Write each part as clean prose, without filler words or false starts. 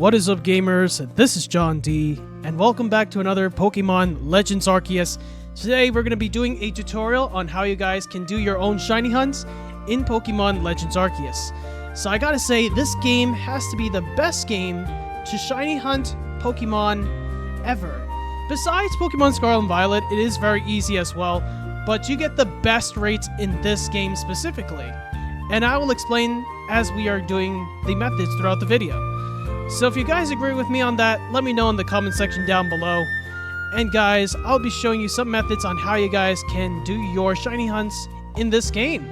What is up, gamers? This is John D, and welcome back to another Pokemon Legends Arceus. Today we're going to be doing a tutorial on how you guys can do your own shiny hunts in Pokemon Legends Arceus. So I gotta say, this game has to be the best game to shiny hunt Pokemon ever. Besides Pokemon Scarlet and Violet, it is very easy as well, but you get the best rates in this game specifically. And I will explain as we are doing the methods throughout the video. So if you guys agree with me on that, let me know in the comment section down below. And guys, I'll be showing you some methods on how you guys can do your shiny hunts in this game.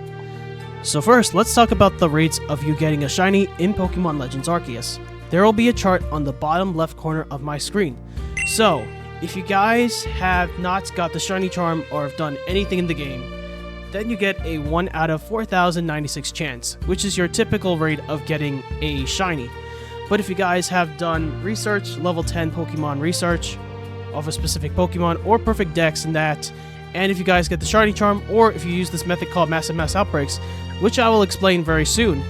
So first, let's talk about the rates of you getting a shiny in Pokemon Legends Arceus. There will be a chart on the bottom left corner of my screen. So, if you guys have not got the shiny charm or have done anything in the game, then you get a 1 out of 4,096 chance, which is your typical rate of getting a shiny. But if you guys have done research, level 10 Pokemon research of a specific Pokemon, or perfect Dex in that, and if you guys get the shiny charm, or if you use this method called mass outbreaks, which I will explain very soon,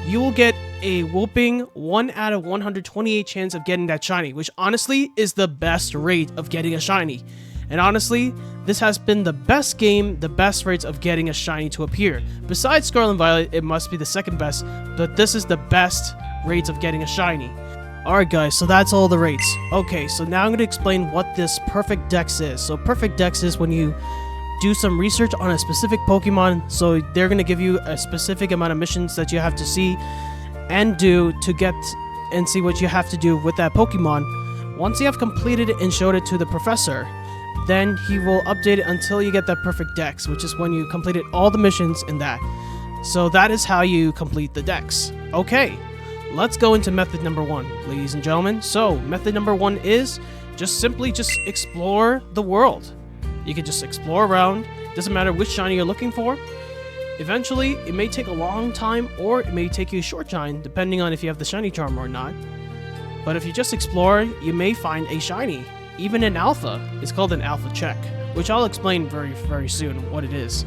you will get a whooping 1 out of 128 chance of getting that shiny, which honestly is the best rate of getting a shiny. And honestly, this has been the best game, the best rates of getting a shiny to appear. Besides Scarlet and Violet, it must be the second best, but this is the best rates of getting a shiny. Alright guys, so that's all the rates. Okay, so now I'm going to explain what this perfect Dex is. So perfect Dex is when you do some research on a specific Pokemon, so they're going to give you a specific amount of missions that you have to see and do to get and see what you have to do with that Pokemon. Once you have completed it and showed it to the professor, then he will update it until you get that perfect Dex, which is when you completed all the missions in that. So that is how you complete the Dex. Okay, let's go into method number 1, ladies and gentlemen. So method number 1 is just explore the world. You can just explore around. Doesn't matter which shiny you're looking for. Eventually, it may take a long time or it may take you a short time, depending on if you have the shiny charm or not. But if you just explore, you may find a shiny. Even an alpha. It's called an alpha check, which I'll explain very soon what it is.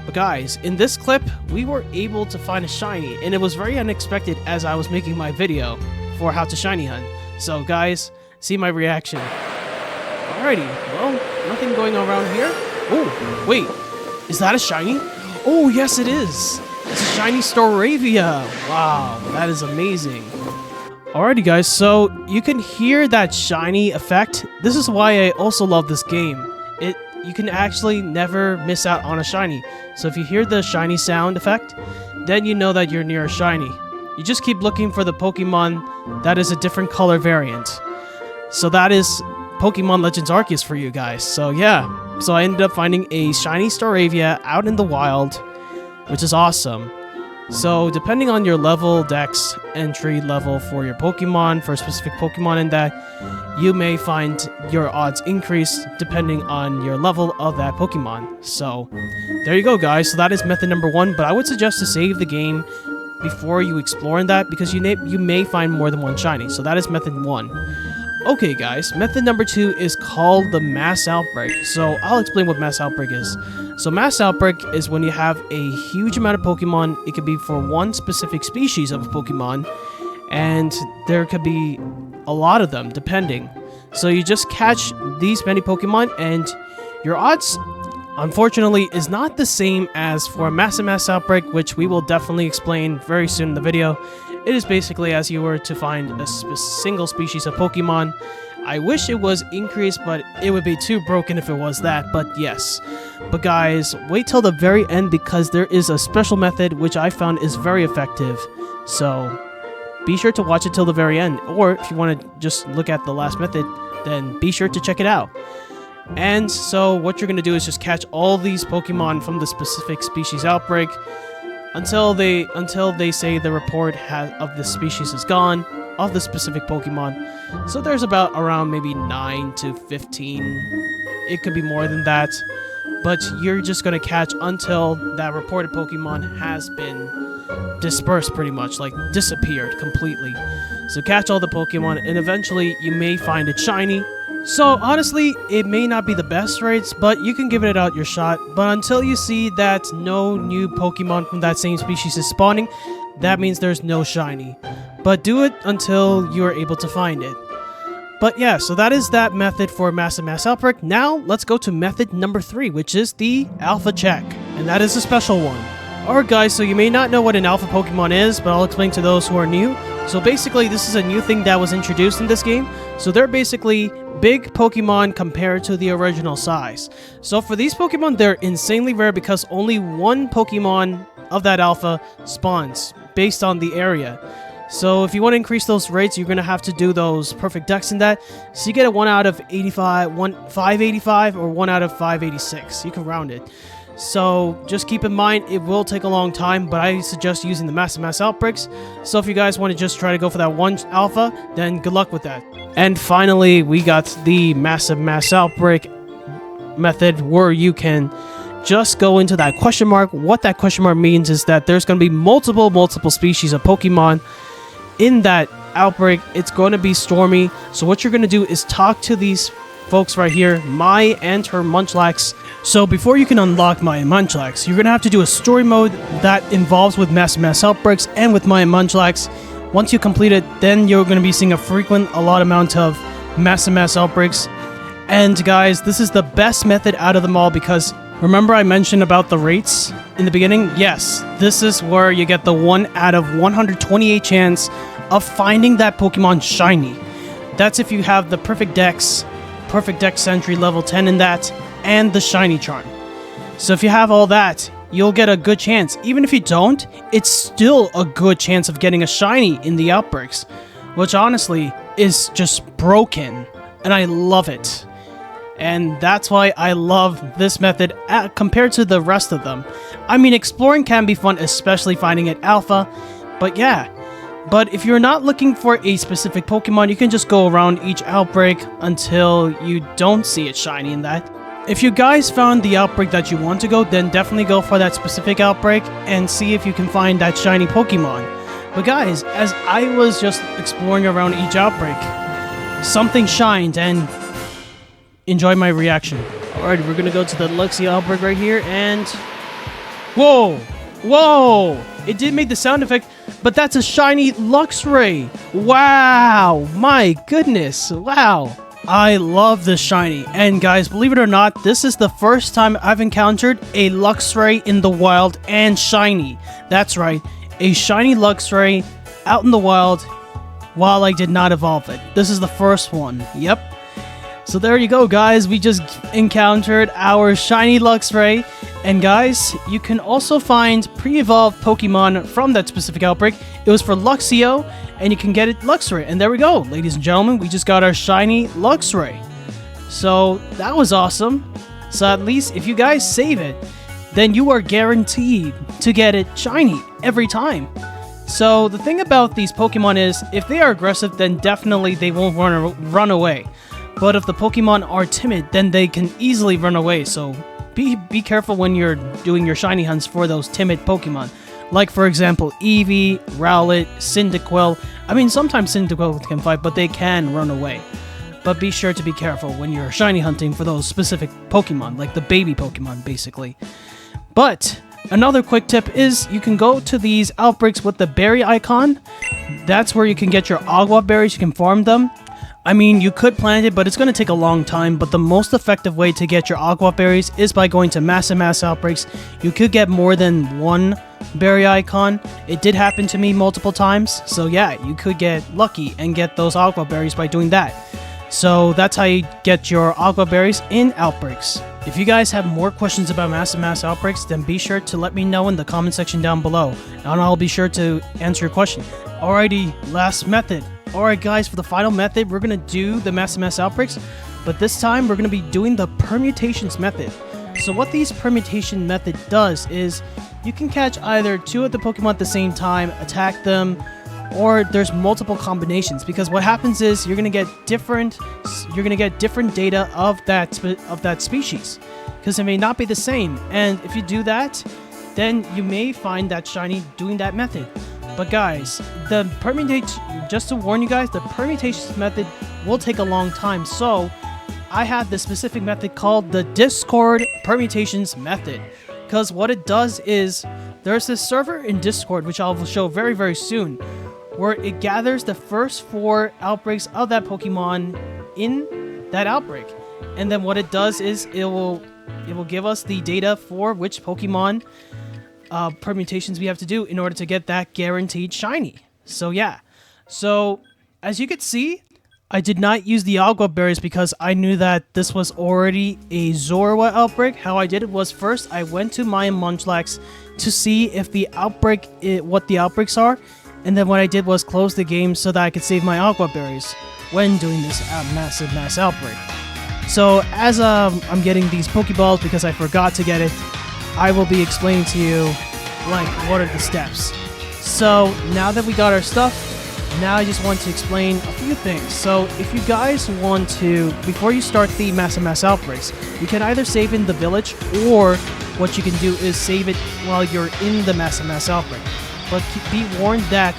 But guys, in this clip, we were able to find a shiny, and it was very unexpected as I was making my video for how to shiny hunt. So guys, see my reaction. Alrighty, well, nothing going around here. Oh, wait, is that a shiny? Oh, yes it is. It's a shiny Staravia. Wow, that is amazing. Alrighty guys, so you can hear that shiny effect. This is why I also love this game. You can actually never miss out on a shiny. So if you hear the shiny sound effect, then you know that you're near a shiny. You just keep looking for the Pokemon that is a different color variant. So that is Pokemon Legends Arceus for you guys. So yeah, so I ended up finding a shiny Staravia out in the wild, which is awesome. So depending on your level, Dex, entry level for your Pokemon, for a specific Pokemon in that, you may find your odds increase depending on your level of that Pokemon. So there you go guys, so that is method number 1, but I would suggest to save the game before you explore in that because you may find more than one shiny. So that is method 1. Okay guys, method number 2 is called the mass outbreak. So I'll explain what mass outbreak is. So mass outbreak is when you have a huge amount of Pokemon. It could be for one specific species of Pokemon, and there could be a lot of them depending. So you just catch these many Pokemon, and your odds, unfortunately, is not the same as for a mass outbreak, which we will definitely explain very soon in the video. It is basically as you were to find a single species of Pokemon. I wish it was increased, but it would be too broken if it was that, but yes. But guys, wait till the very end because there is a special method which I found is very effective. So be sure to watch it till the very end, or if you want to just look at the last method, then be sure to check it out. And so what you're going to do is just catch all these Pokemon from the specific species outbreak until they say the report of the species is gone of the specific Pokemon. So there's about around maybe 9 to 15. It could be more than that, but you're just going to catch until that reported Pokemon has been dispersed, pretty much, like disappeared completely. So catch all the Pokemon, and eventually you may find it shiny. So honestly, it may not be the best rates, but you can give it out your shot. But until you see that no new Pokemon from that same species is spawning, that means there's no shiny. but do it until you are able to find it. But yeah, so that is that method for massive mass outbreak. Now let's go to method number 3, which is the alpha check, and that is a special one. Alright guys, so you may not know what an alpha Pokemon is, but I'll explain to those who are new. So basically, this is a new thing that was introduced in this game. So they're basically big Pokemon compared to the original size. So for these Pokemon, they're insanely rare because only one Pokemon of that alpha spawns based on the area. So if you want to increase those rates, you're going to have to do those perfect decks in that. So you get a 1 out of 85, 585, or 1 out of 586. You can round it. So just keep in mind, it will take a long time, but I suggest using the massive mass outbreaks. So if you guys want to just try to go for that one alpha, then good luck with that. And finally, we got the massive mass outbreak method where you can just go into that question mark. What that question mark means is that there's going to be multiple species of Pokemon in that outbreak. It's going to be stormy. So what you're going to do is talk to these folks right here, Mai and her Munchlax. So before you can unlock Mai and Munchlax, you're going to have to do a story mode that involves with massive mass outbreaks and with Mai and Munchlax. Once you complete it, then you're going to be seeing a lot amount of massive mass outbreaks. And guys, this is the best method out of them all because remember I mentioned about the rates in the beginning? Yes, this is where you get the 1 out of 128 chance of finding that Pokemon shiny. That's if you have the perfect Dex entry level 10 in that, and the shiny charm. So if you have all that, you'll get a good chance. Even if you don't, it's still a good chance of getting a shiny in the outbreaks, which honestly is just broken, and I love it. And that's why I love this method compared to the rest of them. I mean, exploring can be fun, especially finding it alpha, but yeah. But if you're not looking for a specific Pokemon, you can just go around each outbreak until you don't see it shiny in that. If you guys found the outbreak that you want to go, then definitely go for that specific outbreak and see if you can find that shiny Pokemon. But guys, as I was just exploring around each outbreak, something shined and enjoy my reaction. Alright, we're gonna go to the Luxio outbreak right here and... Whoa! Whoa! It did make the sound effect, but that's a shiny Luxray! Wow! My goodness! Wow! I love this shiny, and guys, believe it or not, this is the first time I've encountered a Luxray in the wild and shiny. That's right, a shiny Luxray out in the wild while I did not evolve it. This is the first one. Yep. So there you go, guys. We just encountered our shiny Luxray. And guys, you can also find pre-evolved Pokemon from that specific outbreak. It was for Luxio, and you can get it Luxray. And there we go, ladies and gentlemen. We just got our shiny Luxray. So that was awesome. So at least if you guys save it, then you are guaranteed to get it shiny every time. So the thing about these Pokemon is, if they are aggressive, then definitely they won't run away. But if the Pokemon are timid, then they can easily run away. So be careful when you're doing your shiny hunts for those timid Pokemon. Like, for example, Eevee, Rowlet, Cyndaquil. I mean, sometimes Cyndaquil can fight, but they can run away. But be sure to be careful when you're shiny hunting for those specific Pokemon, like the baby Pokemon, basically. But another quick tip is you can go to these outbreaks with the berry icon. That's where you can get your Agua berries. You can farm them. I mean, you could plant it, but it's going to take a long time. But the most effective way to get your Agua berries is by going to massive mass outbreaks. You could get more than one berry icon. It did happen to me multiple times. So yeah, you could get lucky and get those Agua berries by doing that. So that's how you get your Agua berries in outbreaks. If you guys have more questions about massive mass outbreaks, then be sure to let me know in the comment section down below, and I'll be sure to answer your question. Alrighty, last method. Alright guys, for the final method, we're going to do the massive mass outbreaks, but this time we're going to be doing the permutations method. So what these permutation method does is you can catch either 2 of the Pokemon at the same time, attack them, or there's multiple combinations, because what happens is you're going to get different data of that species, because it may not be the same. And if you do that, then you may find that shiny doing that method. But guys, just to warn you guys, the permutations method will take a long time. So I have this specific method called the Discord permutations method. Because what it does is, there's this server in Discord, which I'll show very, very soon, where it gathers the first 4 outbreaks of that Pokemon in that outbreak. And then what it does is it will give us the data for which Pokemon permutations we have to do in order to get that guaranteed shiny. So yeah. So as you can see, I did not use the Agua Berries because I knew that this was already a Zorua outbreak. How I did it was first I went to my Munchlax to see if the outbreak, what the outbreaks are. And then what I did was close the game so that I could save my Agua Berries when doing this mass outbreak. So as I'm getting these Pokeballs because I forgot to get it, I will be explaining to you like what are the steps. So now that we got our stuff, now I just want to explain a few things. So if you guys want to, before you start the mass outbreaks, you can either save in the village, or what you can do is save it while you're in the mass outbreak. But be warned that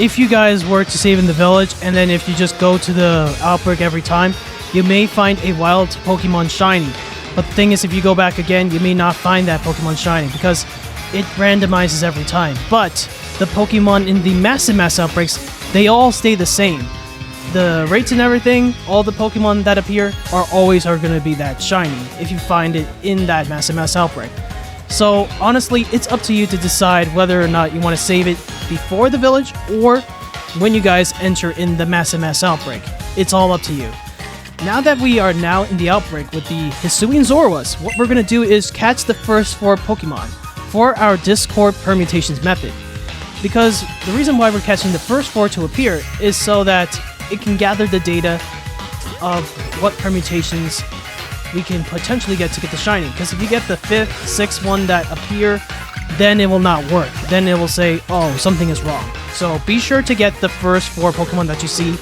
if you guys were to save in the village, and then if you just go to the outbreak every time, you may find a wild Pokemon shiny. But the thing is, if you go back again, you may not find that Pokemon shiny because it randomizes every time. But the Pokemon in the mass outbreaks, they all stay the same. The rates and everything, all the Pokemon that appear are going to be that shiny if you find it in that mass outbreak. So honestly, it's up to you to decide whether or not you want to save it before the village or when you guys enter in the mass outbreak. It's all up to you. Now that we are now in the outbreak with the Hisuian Zoruas, what we're going to do is catch the first 4 Pokemon for our Discord permutations method. Because the reason why we're catching the first 4 to appear is so that it can gather the data of what permutations we can potentially get to get the shiny. Because if you get the 5th, 6th one that appear, then it will not work. Then it will say, oh, something is wrong. So be sure to get the first 4 Pokemon that you see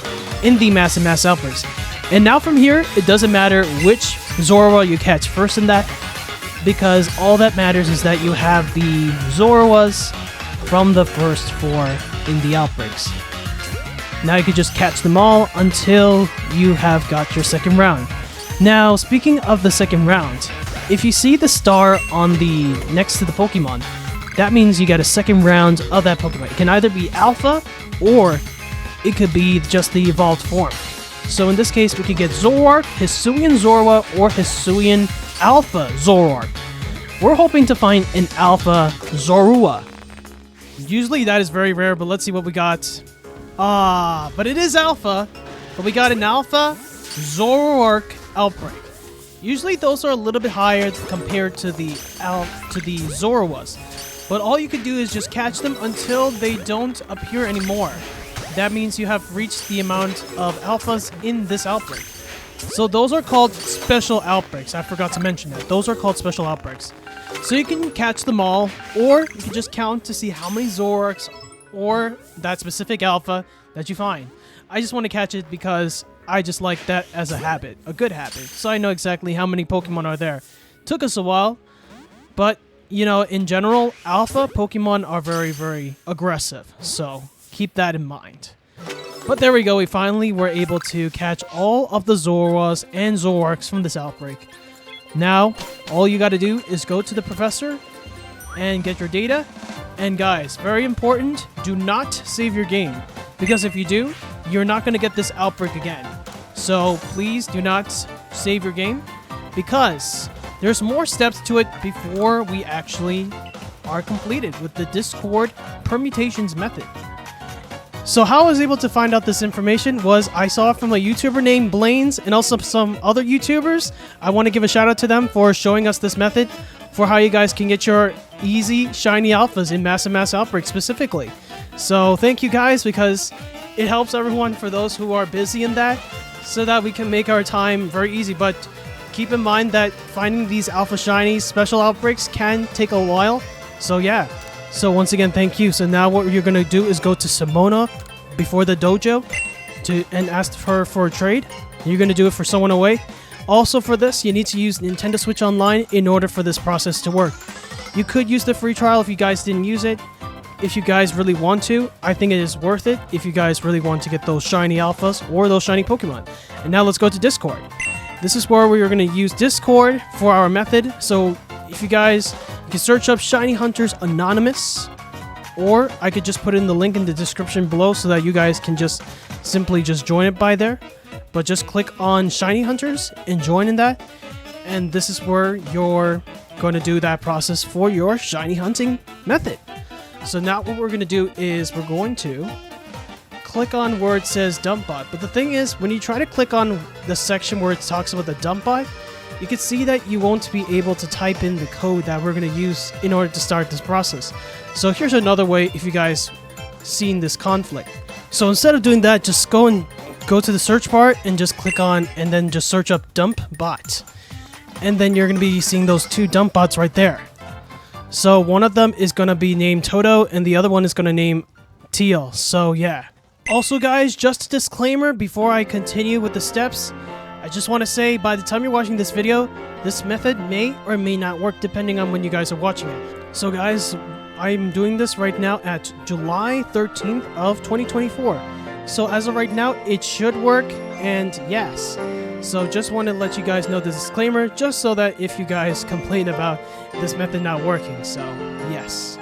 in the mass outbreaks. And now from here, it doesn't matter which Zorua you catch first in that, because all that matters is that you have the Zoruas from the first 4 in the outbreaks. Now you can just catch them all until you have got your second round. Now, speaking of the second round, if you see the star on the next to the Pokemon, that means you get a second round of that Pokemon. It can either be Alpha, or it could be just the evolved form. So in this case, we could get Zoroark, Hisuian Zorua, or Hisuian Alpha Zoroark. We're hoping to find an Alpha Zorua. Usually that is very rare, but let's see what we got. But it is Alpha. But we got an Alpha Zoroark outbreak. Usually those are a little bit higher compared to the Zoruas. But all you can do is just catch them until they don't appear anymore. That means you have reached the amount of alphas in this outbreak. So those are called special outbreaks. I forgot to mention that. Those are called special outbreaks. So you can catch them all, or you can just count to see how many Zoroarks or that specific alpha that you find. I just want to catch it because I just like that as a habit, a good habit. So I know exactly how many Pokemon are there. Took us a while, but you know, in general, alpha Pokemon are very, very aggressive. So keep that in mind. But there we go, we finally were able to catch all of the Zoruas and Zoroarks from this outbreak. Now, all you gotta do is go to the professor and get your data. And guys, very important, do not save your game. Because if you do, you're not gonna get this outbreak again. So please do not save your game, because there's more steps to it before we actually are completed with the Discord permutations method. So how I was able to find out this information was I saw it from a YouTuber named Blaines and also some other YouTubers. I want to give a shout out to them for showing us this method for how you guys can get your easy shiny alphas in mass outbreak specifically. So thank you guys, because it helps everyone for those who are busy in that, so that we can make our time very easy. But keep in mind that finding these alpha shinies special outbreaks can take a while. So yeah. So once again, thank you. So now what you're going to do is go to Simona before the dojo and ask her for a trade. You're going to do it for someone away. Also for this, you need to use Nintendo Switch Online in order for this process to work. You could use the free trial if you guys didn't use it. If you guys really want to, I think it is worth it if you guys really want to get those shiny alphas or those shiny Pokemon. And now let's go to Discord. This is where we are going to use Discord for our method. So if you guys... you can search up Shiny Hunters Anonymous, or I could just put in the link in the description below so that you guys can just simply just join it by there. But just click on Shiny Hunters and join in that, and this is where you're going to do that process for your shiny hunting method. So now what we're going to do is we're going to click on where it says dump bot. But the thing is, when you try to click on the section where it talks about the dump bot, you can see that you won't be able to type in the code that we're going to use in order to start this process. So here's another way if you guys seen this conflict. So instead of doing that, just go to the search bar and just click on and then just search up dump bot. And then you're going to be seeing those two dump bots right there. So one of them is going to be named Toto and the other one is going to name Teal. So yeah. Also guys, just a disclaimer before I continue with the steps. I just want to say, by the time you're watching this video, this method may or may not work depending on when you guys are watching it. So guys, I'm doing this right now at July 13th of 2024. So as of right now, it should work, and yes. So just want to let you guys know the disclaimer, just so that if you guys complain about this method not working. So yes,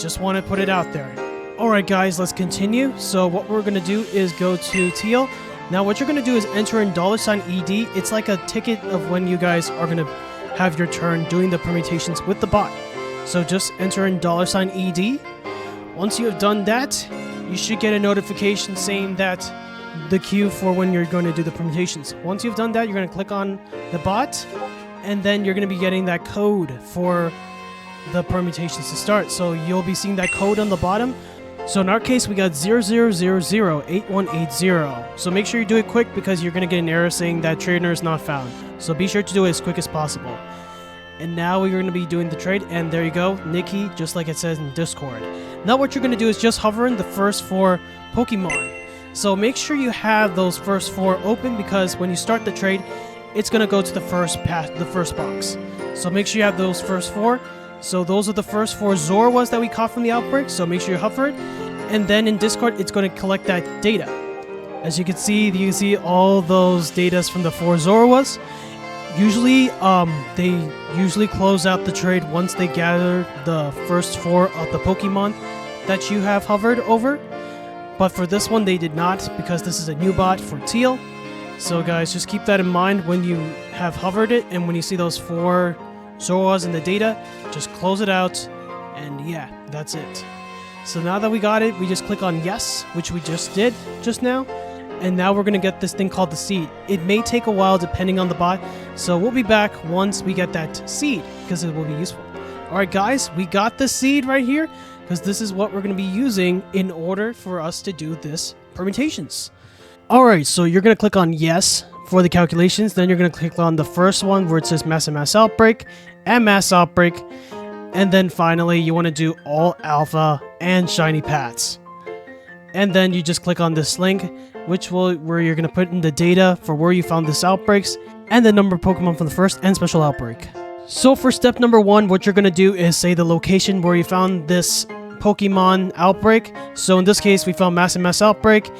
just want to put it out there. Alright guys, let's continue. So what we're going to do is go to Teal. Now what you're going to do is enter in $ED. It's like a ticket of when you guys are going to have your turn doing the permutations with the bot. So just enter in $ED. Once you have done that, you should get a notification saying that the queue for when you're going to do the permutations. Once you've done that, you're going to click on the bot, and then you're going to be getting that code for the permutations to start. So you'll be seeing that code on the bottom. So in our case, we got 00008180. So make sure you do it quick because you're going to get an error saying that trainer is not found. So be sure to do it as quick as possible. And now we're going to be doing the trade, and there you go, Nikki, just like it says in Discord. Now what you're going to do is just hover in the first 4 Pokemon. So make sure you have those first 4 open because when you start the trade, it's going to go to the first box. So make sure you have those first 4. So those are the first 4 Zorwas that we caught from the outbreak, so make sure you hover it. And then in Discord, it's going to collect that data. As you can see all those datas from the 4 Zorwas. Usually, they usually close out the trade once they gather the first 4 of the Pokemon that you have hovered over. But for this one, they did not because this is a new bot for Teal. So guys, just keep that in mind when you have hovered it, and when you see those 4 Zorwas in the data, just close it out, and yeah, that's it. So now that we got it, we just click on yes, which we just did just now. And now we're going to get this thing called the seed. It may take a while depending on the bot, so we'll be back once we get that seed, because it will be useful. Alright guys, we got the seed right here, because this is what we're going to be using in order for us to do this permutations. Alright, so you're going to click on yes for the calculations, then you're going to click on the first one where it says mass outbreak, and mass outbreak, and then finally you want to do all alpha and shiny pats. And then you just click on this link, where you're going to put in the data for where you found this outbreaks, and the number of Pokemon from the first and special outbreak. So for step number 1, what you're going to do is say the location where you found this Pokemon outbreak. So in this case, we found mass outbreak,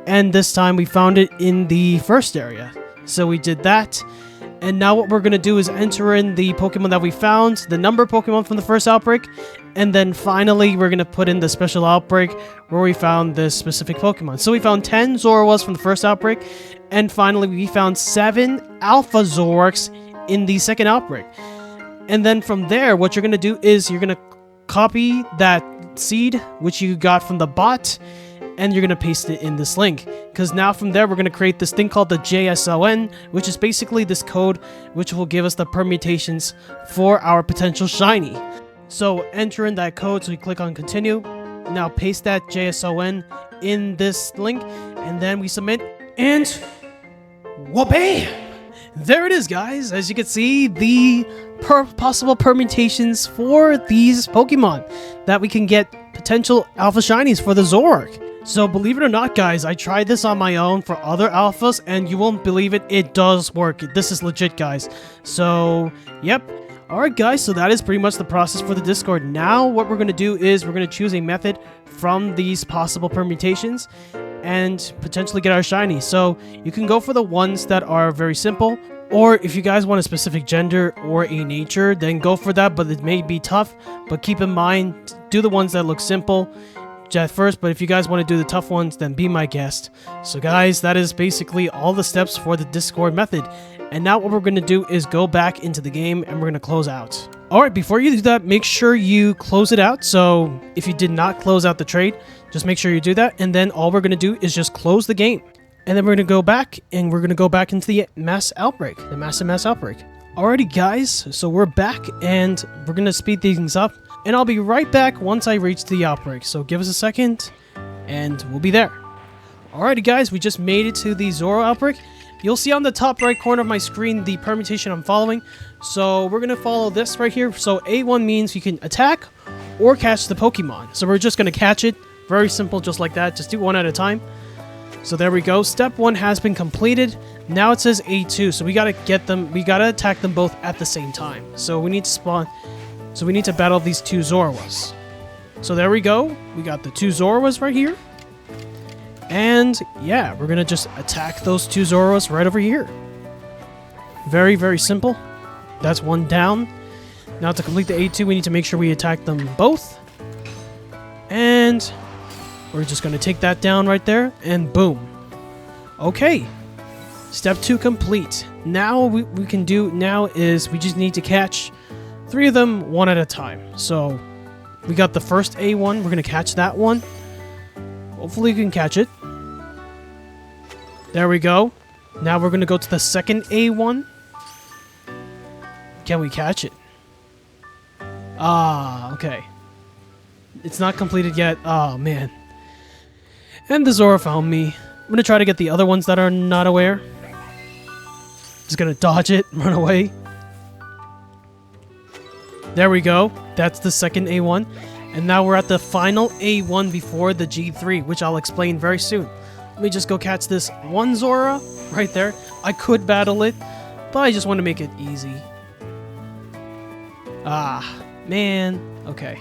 and this time we found it in the first area. So we did that. And now what we're going to do is enter in the Pokemon that we found, the number of Pokemon from the first outbreak, and then finally we're going to put in the special outbreak where we found this specific Pokemon. So we found 10 Zorwas from the first outbreak, and finally we found 7 Alpha Zoroarks in the second outbreak. And then from there, what you're going to do is you're going to copy that seed, which you got from the bot, and you're going to paste it in this link. Because now from there, we're going to create this thing called the JSON, which is basically this code which will give us the permutations for our potential shiny. So enter in that code, so you click on continue. Now paste that JSON in this link, and then we submit, and wha-bam! There it is, guys. As you can see, the possible permutations for these Pokemon that we can get potential alpha shinies for the Zoroark. So believe it or not, guys, I tried this on my own for other alphas, and you won't believe it, it does work. This is legit, guys. So, yep. Alright guys, so that is pretty much the process for the Discord. Now what we're going to do is we're going to choose a method from these possible permutations and potentially get our shiny. So you can go for the ones that are very simple, Or if you guys want a specific gender or a nature, then go for that, but it may be tough. But keep in mind, do the ones that look simple at first, but if you guys want to do the tough ones, then be my guest. So guys, that is basically all the steps for the Discord method. And now what we're going to do is go back into the game and we're going to close out. Alright, before you do that, make sure you close it out. So if you did not close out the trade, just make sure you do that. And then all we're going to do is just close the game. And then we're going to go back and we're going to go back into the mass outbreak, the mass outbreak. Alrighty guys, so we're back and we're going to speed things up. And I'll be right back once I reach the outbreak. So give us a second and we'll be there. Alrighty guys, we just made it to the Zoro outbreak. You'll see on the top right corner of my screen the permutation I'm following. So we're going to follow this right here. So A1 means you can attack or catch the Pokemon. So we're just going to catch it. Very simple, just like that. Just do one at a time. So there we go. Step 1 has been completed. Now it says A2. So we got to get them. We got to attack them both at the same time. So we need to spawn. So we need to battle these 2 Zoroas. So there we go. We got the 2 Zoroas right here. And yeah, we're going to just attack those 2 Zoroas right over here. Very, very simple. That's one down. Now to complete the A2, we need to make sure we attack them both. And we're just going to take that down right there. And boom. Okay. Step 2 complete. Now we can do now is we just need to catch 3 of them one at a time. So we got the first A1. We're going to catch that one. Hopefully you can catch it. There we go. Now we're going to go to the second A1. Can we catch it? Ah, okay. It's not completed yet. Oh, man. And the Zoro found me. I'm going to try to get the other ones that are not aware. Just going to dodge it, run away. There we go. That's the second A1. And now we're at the final A1 before the G3, which I'll explain very soon. Let me just go catch this one Zora right there. I could battle it, but I just want to make it easy. Ah, man. Okay.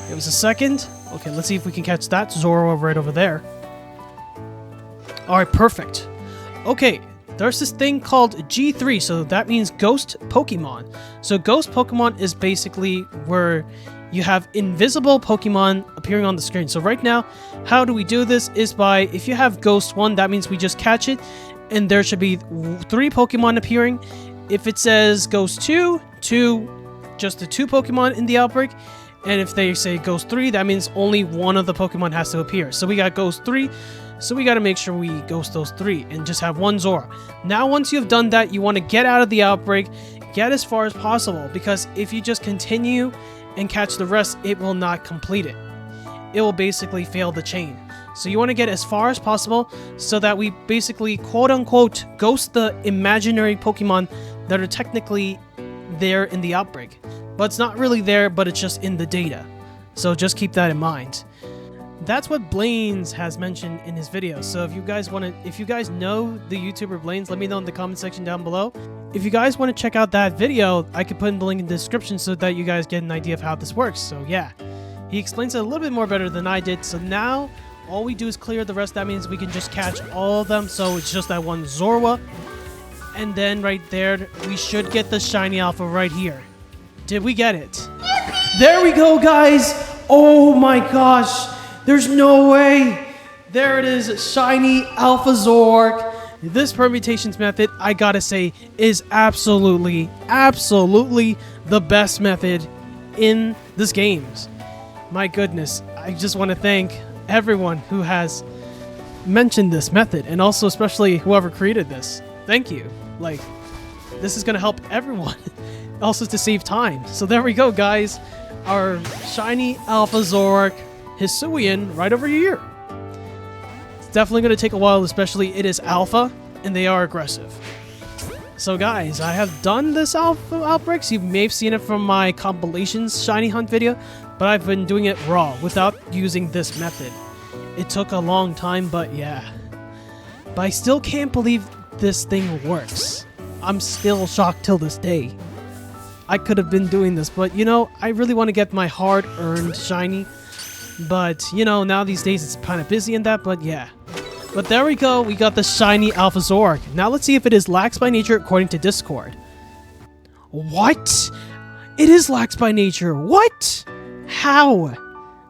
Give us a second. Okay, let's see if we can catch that Zora right over there. Alright, perfect. Okay, there's this thing called G3, so that means Ghost Pokemon. So Ghost Pokemon is basically where you have invisible Pokemon appearing on the screen. So right now, how do we do this is by, if you have Ghost 1, that means we just catch it, and there should be 3 Pokemon appearing. If it says Ghost 2, just the 2 Pokemon in the outbreak. And if they say Ghost 3, that means only one of the Pokemon has to appear. So we got Ghost 3, so we got to make sure we ghost those 3 and just have one Zora. Now once you've done that, you want to get out of the outbreak, get as far as possible, because if you just continue and catch the rest, it will not complete it. It will basically fail the chain. So you want to get as far as possible so that we basically quote-unquote ghost the imaginary Pokemon that are technically there in the outbreak. But it's not really there, but it's just in the data. So just keep that in mind. That's what Blaines has mentioned in his video. So if you guys know the YouTuber Blaines, let me know in the comment section down below. If you guys want to check out that video, I could put in the link in the description so that you guys get an idea of how this works. So yeah, he explains it a little bit more better than I did. So now all we do is clear the rest. That means we can just catch all of them. So it's just that one Zorua. And then right there, we should get the shiny alpha right here. Did we get it? There we go, guys. Oh my gosh. There's no way. There it is, shiny Alpha Zork. This permutations method, I gotta say, is absolutely the best method in this games. My goodness, I just want to thank everyone who has mentioned this method, and also especially whoever created this. Thank you. Like, this is gonna help everyone. Also to save time. So there we go, guys. Our shiny Alpha Zork Hisuian right over here. It's definitely going to take a while, especially it is alpha and they are aggressive. So guys, I have done this alpha outbreaks. You may have seen it from my compilations shiny hunt video, but I've been doing it raw without using this method. It took a long time, but yeah. But I still can't believe this thing works. I'm still shocked till this day. I could have been doing this, but you know, I really want to get my hard-earned shiny. But, you know, now these days it's kind of busy in that, but yeah. But there we go, we got the shiny Alpha Zoroark. Now let's see if it is lax by nature according to Discord. What? It is lax by nature. What? How?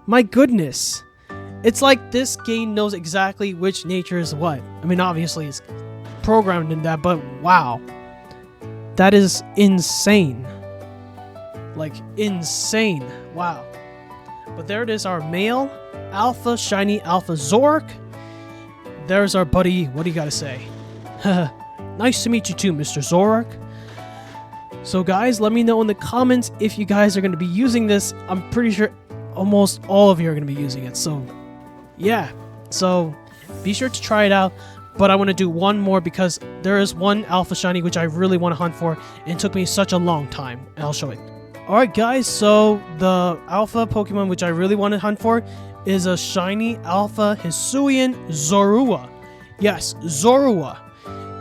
My goodness. It's like this game knows exactly which nature is what. I mean, obviously it's programmed in that, but wow. That is insane. Like, insane. Wow. But there it is, our male Alpha Shiny Alpha Zoroark. There's our buddy. What do you gotta say? Nice to meet you too, Mr. Zoroark. So guys, let me know in the comments if you guys are going to be using this. I'm pretty sure almost all of you are going to be using it. So yeah, so be sure to try it out. But I want to do one more because there is one Alpha Shiny which I really want to hunt for. And it took me such a long time. And I'll show it. Alright guys, so the Alpha Pokemon which I really want to hunt for is a Shiny Alpha Hisuian Zorua. Yes, Zorua.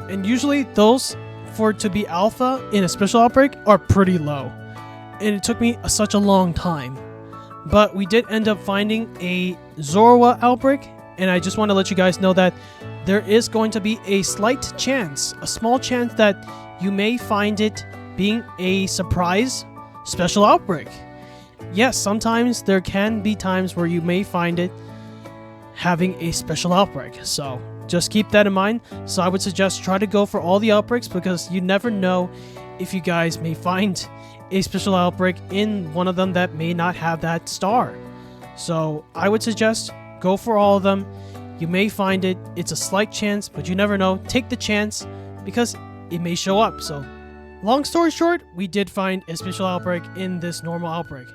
And usually those for it to be alpha in a special outbreak are pretty low. And it took me such a long time. But we did end up finding a Zorua outbreak. And I just want to let you guys know that there is going to be a slight chance, a small chance that you may find it being a surprise special outbreak. Yes, sometimes there can be times where you may find it having a special outbreak. So just keep that in mind. So I would suggest try to go for all the outbreaks because you never know if you guys may find a special outbreak in one of them that may not have that star. So I would suggest go for all of them. You may find it. It's a slight chance, but you never know. Take the chance because it may show up. So long story short, we did find a special outbreak in this normal outbreak.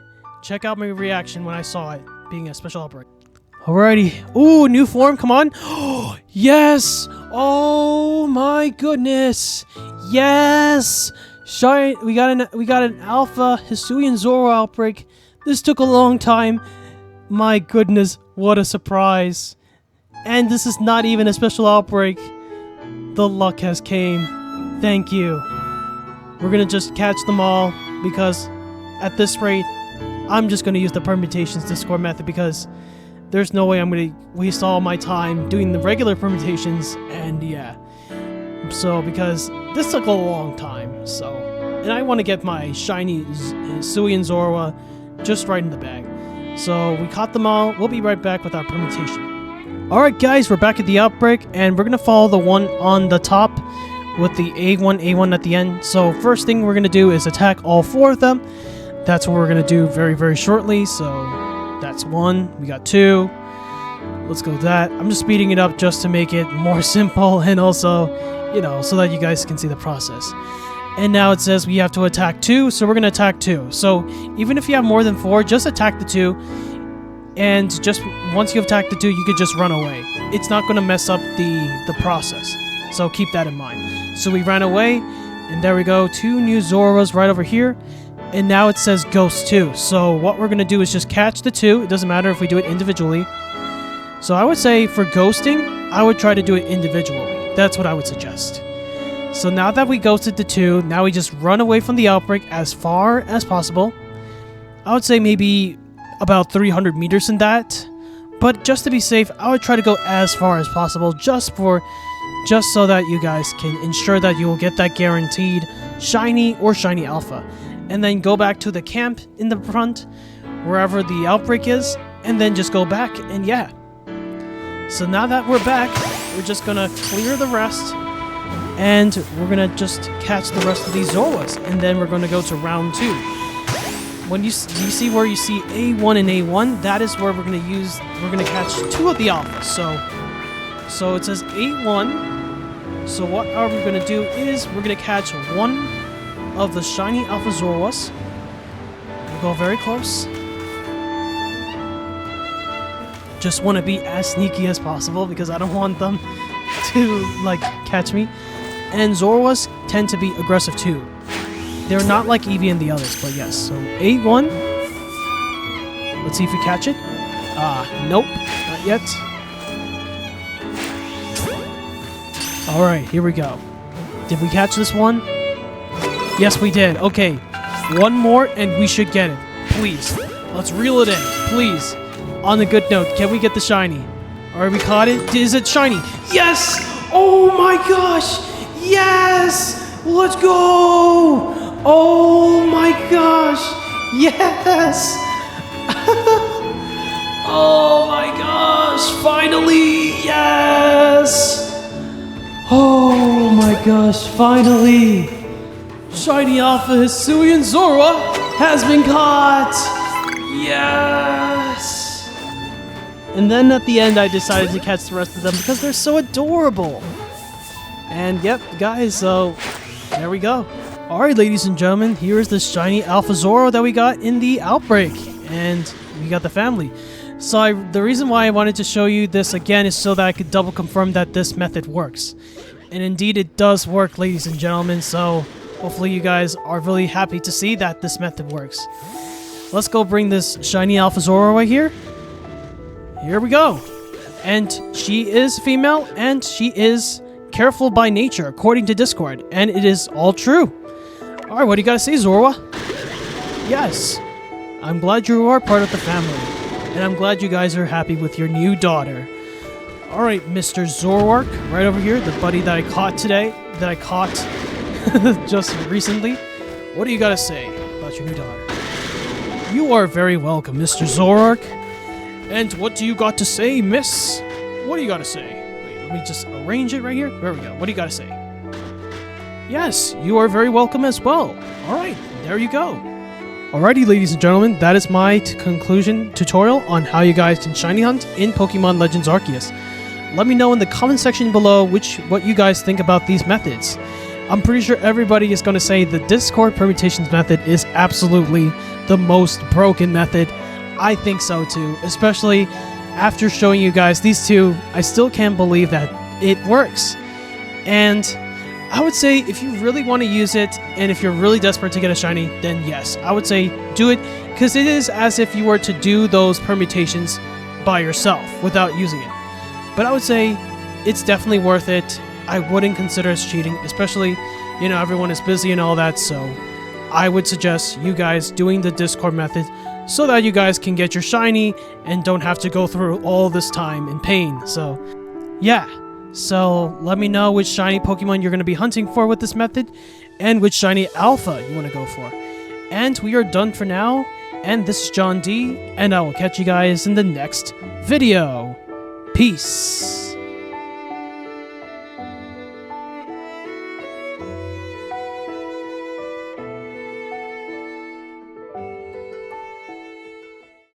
Check out my reaction when I saw it being a special outbreak. Alrighty. Ooh, new form. Come on. Yes. Oh my goodness. Yes. We got an Alpha Hisuian Zoro outbreak. This took a long time. My goodness, what a surprise. And this is not even a special outbreak. The luck has came. Thank you. We're gonna just catch them all because at this rate, I'm just gonna use the permutations Discord method because there's no way I'm going to waste all my time doing the regular permutations, and yeah. So, because this took a long time, so. And I want to get my shiny Hisuian Zorua just right in the bag. So, we caught them all. We'll be right back with our permutation. Alright guys, we're back at the outbreak, and we're going to follow the one on the top with the A1 at the end. So, first thing we're going to do is attack all 4 of them. That's what we're going to do very, very shortly, so that's 1. We got 2. Let's go with that. I'm just speeding it up just to make it more simple and also, you know, so that you guys can see the process. And now it says we have to attack 2, so we're going to attack 2. So even if you have more than 4, just attack the 2. And just once you've attacked the 2, you could just run away. It's not going to mess up the process. So keep that in mind. So we ran away, and there we go. 2 new Zoras right over here. And now it says Ghost 2. So what we're going to do is just catch the 2. It doesn't matter if we do it individually. So I would say for ghosting, I would try to do it individually. That's what I would suggest. So now that we ghosted the 2, now we just run away from the outbreak as far as possible. I would say maybe about 300 meters in that. But just to be safe, I would try to go as far as possible just so that you guys can ensure that you will get that guaranteed shiny or shiny alpha. And then go back to the camp in the front, wherever the outbreak is, and then just go back, and yeah. So now that we're back, we're just gonna clear the rest, and we're gonna just catch the rest of these Zoras, and then we're gonna go to round 2. When you see where you see A1 and A1, that is where we're gonna catch 2 of the alphas. So it says A1. So what are we gonna do is we're gonna catch 1 of the shiny Alpha Zoras. We'll go very close. Just want to be as sneaky as possible because I don't want them to like catch me. And Zoras tend to be aggressive too. They're not like Eevee and the others, but yes. So A1. Let's see if we catch it. Nope, not yet. Alright, here we go. Did we catch this one? Yes, we did. Okay. 1 more and we should get it. Please. Let's reel it in. Please. On a good note, can we get the shiny? Alright, we caught it. Is it shiny? Yes! Oh my gosh! Yes! Let's go! Oh my gosh! Yes! Oh my gosh! Finally! Yes! Oh my gosh! Finally! Shiny Alpha Hisuian Zorua has been caught! Yes! And then at the end I decided to catch the rest of them because they're so adorable! And yep, guys, so there we go. Alright, ladies and gentlemen, here's the shiny Alpha Zorua that we got in the Outbreak. And we got the family. So the reason why I wanted to show you this again is so that I could double confirm that this method works. And indeed it does work, ladies and gentlemen, so hopefully you guys are really happy to see that this method works. Let's go bring this shiny Alpha Zorua right here. Here we go. And she is female, and she is careful by nature, according to Discord. And it is all true. Alright, what do you gotta say, Zorua? Yes. I'm glad you are part of the family. And I'm glad you guys are happy with your new daughter. Alright, Mr. Zorark, right over here, the buddy that I caught today, that I caught just recently. What do you gotta say about your new daughter? You are very welcome, Mr. Zorark. And what do you got to say, miss? What do you gotta say? Wait, let me just arrange it right here. There we go. What do you gotta say? Yes, you are very welcome as well. Alright, there you go. Alrighty, ladies and gentlemen, that is my conclusion tutorial on how you guys can shiny hunt in Pokemon Legends Arceus. Let me know in the comment section below what you guys think about these methods. I'm pretty sure everybody is going to say the Discord permutations method is absolutely the most broken method. I think so too, especially after showing you guys these two. I still can't believe that it works. And I would say if you really want to use it, and if you're really desperate to get a shiny, then yes, I would say do it, because it is as if you were to do those permutations by yourself without using it. But I would say it's definitely worth it. I wouldn't consider it cheating, especially, you know, everyone is busy and all that, so I would suggest you guys doing the Discord method so that you guys can get your shiny and don't have to go through all this time and pain. So, yeah. So, let me know which shiny Pokemon you're going to be hunting for with this method, and which shiny Alpha you want to go for. And we are done for now, and this is John D, and I will catch you guys in the next video. Peace!